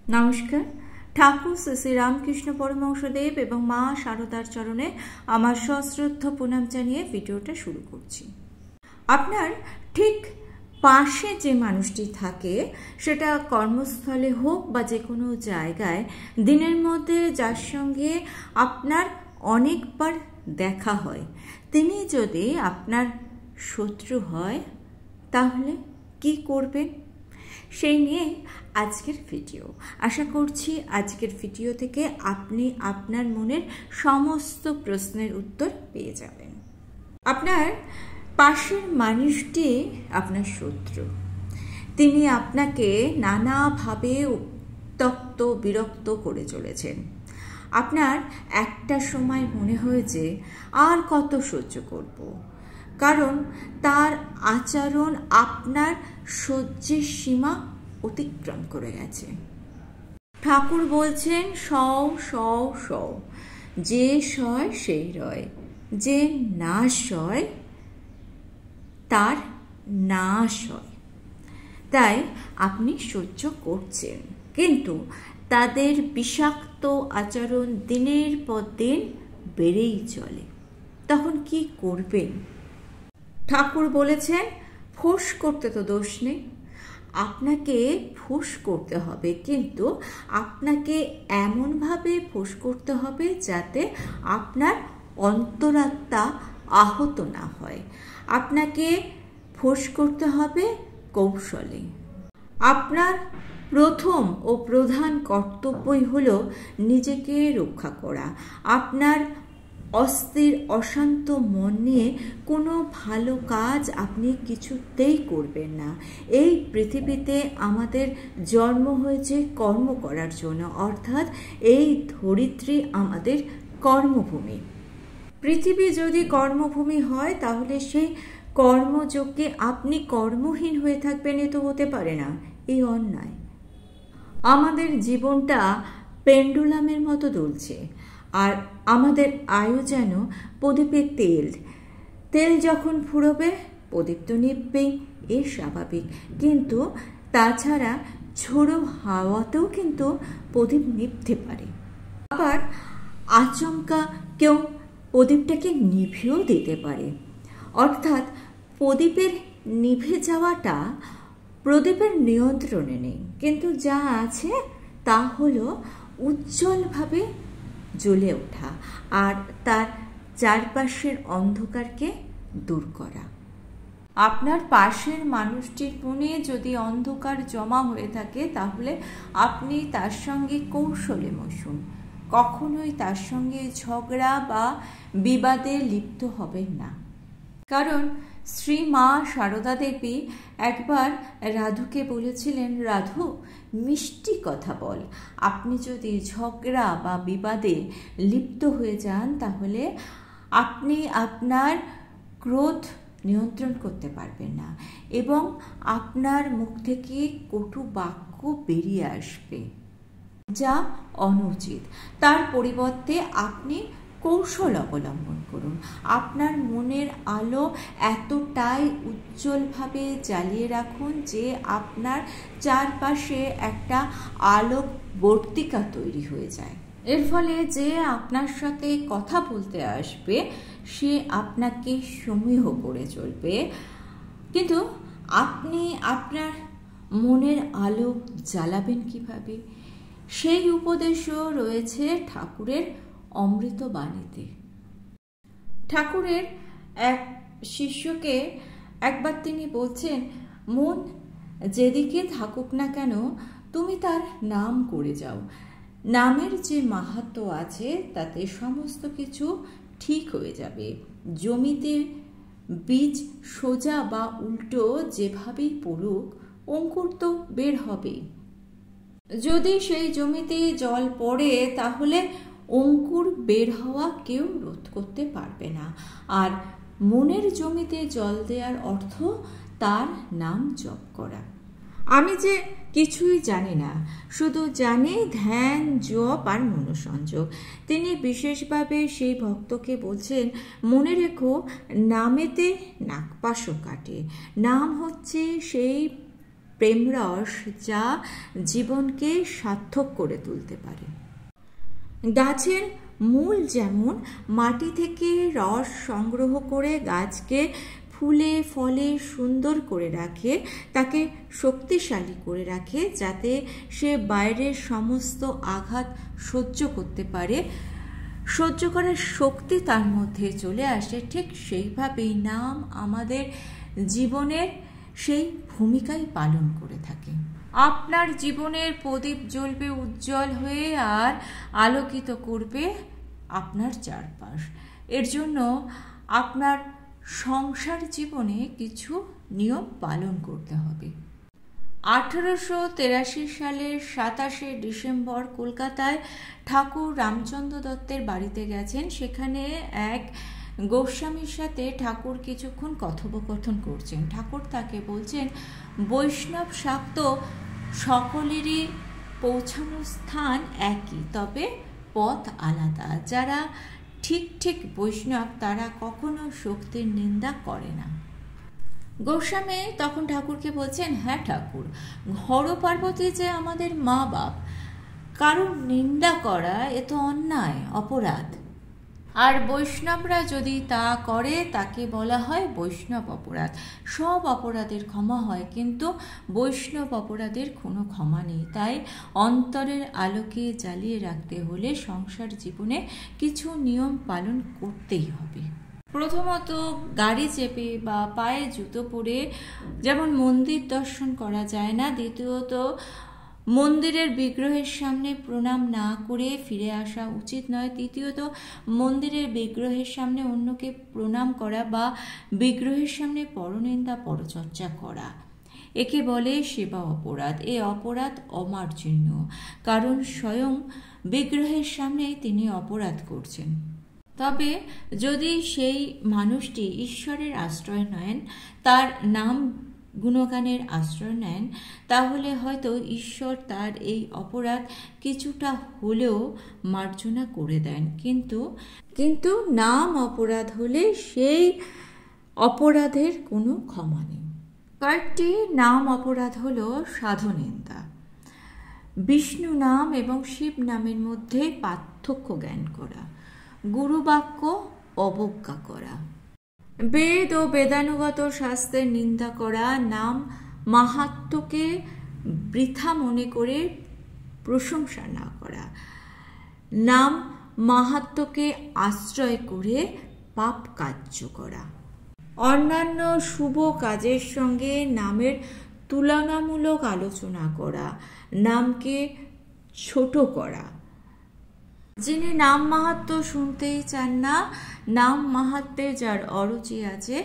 নমস্কার। ঠাকুর শ্রী রামকৃষ্ণ পরমহংসদেব এবং মা শারদার চরণে আমার সশ্রদ্ধ প্রণাম জানিয়ে ভিডিওটা শুরু করছি। আপনার ঠিক পাশে যে মানুষটি থাকে, সেটা কর্মস্থলে হোক বা যে কোনো জায়গায়, দিনের মধ্যে যার সঙ্গে আপনার অনেকবার দেখা হয়, তিনি যদি আপনার শত্রু হয় তাহলে কি করবেন, সেই নিয়ে আজকের ভিডিও। আশা করছি আজকের ভিডিও থেকে আপনি আপনার মনের সমস্ত প্রশ্নের উত্তর পেয়ে যাবেন। আপনার পাশের মানুষটি আপনার শত্রু। তিনি আপনাকে নানাভাবে উত্ত্যক্ত বিরক্ত করে চলেছেন। আপনার একটা সময় মনে হয়েছে আর কত সহ্য করব, কারণ তার আচরণ আপনার সহ্যের সীমা অতিক্রম করে গেছে। ঠাকুর বলছেন, সও সও সও, যে সয় সেই রয়, যে না সয় তার নাশ হয়। তাই আপনি সহ্য করছেন, কিন্তু তাদের বিষাক্ত আচরণ দিনের পর দিন বেড়েই চলে। তখন কি করবেন? ঠাকুর বলেছেন, ফোঁস করতে তো দোষ নেই, আপনাকে ফোঁস করতে হবে, কিন্তু আপনাকে এমনভাবে ফোঁস করতে হবে যাতে আপনার অন্তরাত্মা আহত না হয়। আপনাকে ফোঁস করতে হবে কৌশলে। আপনার প্রথম ও প্রধান কর্তব্যই হলো নিজেকে রক্ষা করা। আপনার অস্থির অশান্ত মন নিয়ে কোনো ভালো কাজ আপনি কিছুতেই করবেন না। এই পৃথিবীতে আমাদের জন্ম হয়েছে কর্ম করার জন্য, অর্থাৎ এই ধরিত্রী আমাদের কর্মভূমি। পৃথিবী যদি কর্মভূমি হয়, তাহলে সেই কর্মযোগ্যে আপনি কর্মহীন হয়ে থাকবেন, এ তো হতে পারে না, এই অন্যায়। আমাদের জীবনটা পেন্ডুলামের মতো দুলছে, আর আমাদের আয়ু যেন প্রদীপের তেল। তেল যখন ফুরোবে প্রদীপ তো নিভবেই, এ স্বাভাবিক, কিন্তু তাছাড়া ঝোড়ো হাওয়াতেও কিন্তু প্রদীপ নিভতে পারে। আবার আচমকা কেউ প্রদীপটাকে নিভিয়েও দিতে পারে। অর্থাৎ প্রদীপের নিভে যাওয়াটা প্রদীপের নিয়ন্ত্রণে নেই, কিন্তু যা আছে তা হলো উজ্জ্বলভাবে জ্বলে ওঠা আর তার চারপাশের অন্ধকারকে দূর করা। আপনার পাশের মানুষটির মনে যদি অন্ধকার জমা হয়ে থাকে, তাহলে আপনি তার সঙ্গে কৌশলে বসুন। কখনোই তার সঙ্গে ঝগড়া বা বিবাদে লিপ্ত হবেন না, কারণ শ্রী মা শারদা দেবী একবার রাধুকে বলেছিলেন, রাধু, মিষ্টি কথা বল। আপনি যদি ঝগড়া বা বিবাদে লিপ্ত হয়ে যান, তাহলে আপনি আপনার ক্রোধ নিয়ন্ত্রণ করতে পারবেন না এবং আপনার মুখ থেকে কটু বাক্য বেরিয়ে আসবে, যা অনুচিত। তার পরিবর্তে আপনি কৌশল অবলম্বন করুন। আপনার মনের আলো এতটাই উজ্জ্বলভাবে জ্বালিয়ে রাখুন যে আপনার চারপাশে একটা আলোক বর্তিকা তৈরি হয়ে যায়। এর ফলে যে আপনার সাথে কথা বলতে আসবে, সে আপনাকে সমীহ করে চলবে। কিন্তু আপনি আপনার মনের আলো জ্বালাবেন কিভাবে, সেই উপদেশও রয়েছে ঠাকুরের অমৃত বাণীতে। ঠাকুরের এক শিষ্যকে একবার তিনি বলছেন, মন যেদিকে থাকুক না কেন, তুমি তার নাম করে যাও। নামের যে মাহাত্ম্য আছে, তাতে সমস্ত কিছু ঠিক হয়ে যাবে। জমিতে বীজ সোজা বা উল্টো যেভাবেই পড়ুক, অঙ্কুর তো বের হবেই। যদি সেই জমিতে জল পড়ে, তাহলে অঙ্কুর বের হওয়া কেউ রোধ করতে পারবে না। আর মনের জমিতে জল দেওয়ার অর্থ তার নাম জপ করা। আমি যে কিছুই জানি না, শুধু জানি ধ্যান, জপ আর মনোসংযোগ। তিনি বিশেষভাবে সেই ভক্তকে বলছেন, মনে রেখো, নামেতে নাগপাশও কাটে। নাম হচ্ছে সেই প্রেমরস যা জীবনকে সার্থক করে তুলতে পারে। গাছের মূল যেমন মাটি থেকে রস সংগ্রহ করে গাছকে ফুলে ফলে সুন্দর করে রাখে, তাকে শক্তিশালী করে রাখে যাতে সে বাইরের সমস্ত আঘাত সহ্য করতে পারে, সহ্য করার শক্তি তার মধ্যে চলে আসে, ঠিক সেইভাবেই নাম আমাদের জীবনের সেই ভূমিকাই পালন করে থাকে। আপনার জীবনের প্রদীপ জ্বলবে উজ্জ্বল হয়ে আর আলোকিত করবে আপনার চারপাশ। এর জন্য আপনার সংসার জীবনে কিছু নিয়ম পালন করতে হবে। 1883 সালের 27শে ডিসেম্বর কলকাতায় ঠাকুর রামচন্দ্র দত্তের বাড়িতে গেছেন। সেখানে এক গোস্বামীর সাথে ঠাকুর কিছুক্ষণ কথোপকথন করছেন। ঠাকুর তাকে বলছেন, বৈষ্ণব শাক্ত সকলেরই পৌঁছানোর স্থান একই, তবে পথ আলাদা। যারা ঠিক বৈষ্ণব তারা কখনো শক্তির নিন্দা করে না। গোস্বামী তখন ঠাকুরকে বলছেন, হ্যাঁ ঠাকুর, হর পার্বতী যে আমাদের মা বাপ, কারণ নিন্দা করা এ তো অন্যায়, অপরাধ। আর বৈষ্ণবরা যদি তা করে তাকে বলা হয় বৈষ্ণব অপরাধ। সব অপরাধের ক্ষমা হয়, কিন্তু বৈষ্ণব অপরাধের কোনো ক্ষমা নেই। তাই অন্তরের আলোকে জ্বালিয়ে রাখতে হলে সংসার জীবনে কিছু নিয়ম পালন করতেই হবে। প্রথমত, গাড়ি চেপে বা পায়ে জুতো পরে যেমন মন্দির দর্শন করা যায় না। দ্বিতীয়ত, মন্দিরের বিগ্রহের সামনে প্রণাম না করে ফিরে আসা উচিত নয়। তৃতীয়ত, মন্দিরের বিগ্রহের সামনে অন্যকে প্রণাম করা বা বিগ্রহের সামনে পরনিন্দা পরচর্চা করা, একে বলে সেবা অপরাধ। এ অপরাধ অমার্জনীয়, কারণ স্বয়ং বিগ্রহের সামনেই তিনি অপরাধ করছেন। তবে যদি সেই মানুষটি ঈশ্বরের আশ্রয় নেন, তার নাম গুণগানের আশ্রয় নেন, তাহলে হয়তো ঈশ্বর তার এই অপরাধ কিছুটা হলেও মার্জনা করে দেন। কিন্তু নাম অপরাধ হলে সেই অপরাধের কোনো ক্ষমা নেই। কয়েকটি নাম অপরাধ হলো সাধুনিন্দা, বিষ্ণু নাম এবং শিব নামের মধ্যে পার্থক্য জ্ঞান করা, গুরুবাক্য অবজ্ঞা করা, বেদ ও বেদানুগত শাস্ত্রের নিন্দা করা, নাম মাহাত্ম্যকে বৃথা মনে করে প্রশংসা না করা, নাম মাহাত্ম্যকে আশ্রয় করে পাপ কার্য করা, অন্যান্য শুভ কাজের সঙ্গে নামের তুলনামূলক আলোচনা করা, নামকে ছোট করা। যিনি নাম মাহাত্ম্য শুনতেই চান না, নাম মাহাত্ম্যে যার অরুচি আছে,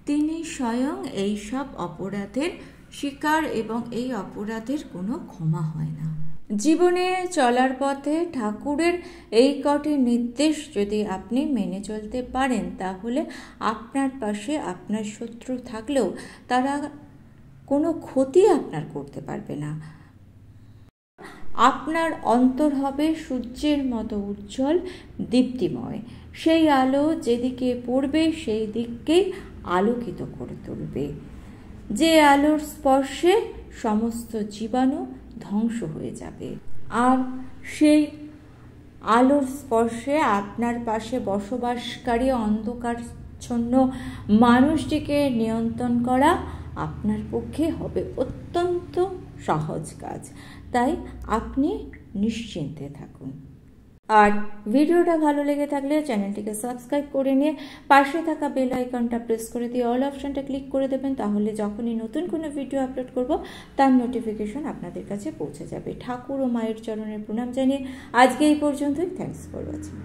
তিনি স্বয়ং এই সব অপরাধের শিকার এবং এই অপরাধের কোনো ক্ষমা হয় না। জীবনে চলার পথে ঠাকুরের এই কটি নির্দেশ যদি আপনি মেনে চলতে পারেন, তাহলে আপনার পাশে আপনার শত্রু থাকলেও তারা কোনো ক্ষতি আপনার করতে পারবে না। আপনার অন্তর হবে সূর্যের মতো উজ্জ্বল, দীপ্তিময়। সেই আলো যেদিকে পড়বে সেই দিককেই আলোকিত করে তুলবে। যে আলোর স্পর্শে সমস্ত জীবাণু ধ্বংস হয়ে যাবে। আর সেই আলোর স্পর্শে আপনার পাশে বসবাসকারী অন্ধকারচ্ছন্ন মানুষটিকে নিয়ন্ত্রণ করা আপনার পক্ষে হবে অত্যন্ত সহজ কাজ। তাই আপনি নিশ্চিন্তে থাকুন। আর ভিডিওটা ভালো লেগে থাকলে চ্যানেলটিকে সাবস্ক্রাইব করে নিয়ে পাশে থাকা বেল আইকনটা প্রেস করে দিয়ে অল অপশনটা ক্লিক করে দেবেন। তাহলে যখনই নতুন কোনো ভিডিও আপলোড করব তার নোটিফিকেশন আপনাদের কাছে পৌঁছে যাবে। ঠাকুর ও মায়ের চরণের প্রণাম জানিয়ে আজকে এই পর্যন্তই। Thanks for watching.